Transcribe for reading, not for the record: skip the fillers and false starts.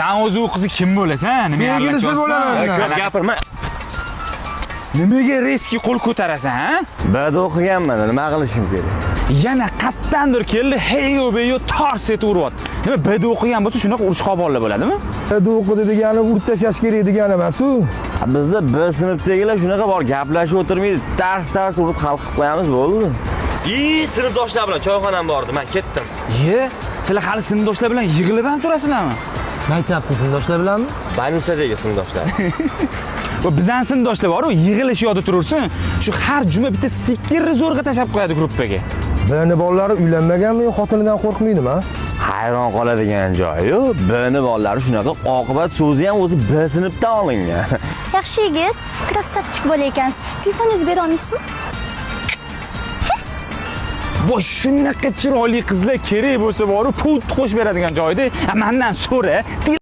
Sen o'zi u qizi kim bo'lasan? Sevgilisi bo'laman. Ko'p gapirma. Nimaga reski qo'l ko'tarasan, ha? Bada o'qiganman, nima qilishim kerak? Yana qattandir keldi, heyo beyo tars etib uryapti. Nima bada o'qigan bo'lsa, shunaqa urush qo'bollar bo'ladimi? Bada o'qidi degani urib tashlash kerak degani emas-ku. Bizda B sinfdagilar shunaqa bor, gaplashib o'tirmaydi, tars urib hal qilib qo'yamiz, bo'ldi. Sinfdoshlar bilan choyxonam bor edi, men ketdim. Sizlar hali sinfdoshlar bilan yig'ilib ham turasizlarmi? Maktabda sinfdoshlar bilanmi? Больницadagi sinfdoshlar. Bu bizning sinfdoshlar bor-ku, yig'ilish yodi turursin. Shu har juma bitta stikkerni zo'rg'a tashab qo'yadi gruppaga. Bani bolalari uylanmaganmi, xo'tinidan qo'rqmaydimi? Hayron qoladigan joyi, Bni bolalari shunaqa oqibat so'zi ham o'zi B sinfdan olingan. Yaxshi yigit, krassavchik bola ekansiz. Telefoningizni bera olmaysizmi? Bu shunaqa chiroyli qizlar kerak bo'lsa bor-ku, pul qo'shib beradigan joyda mendan so'ra.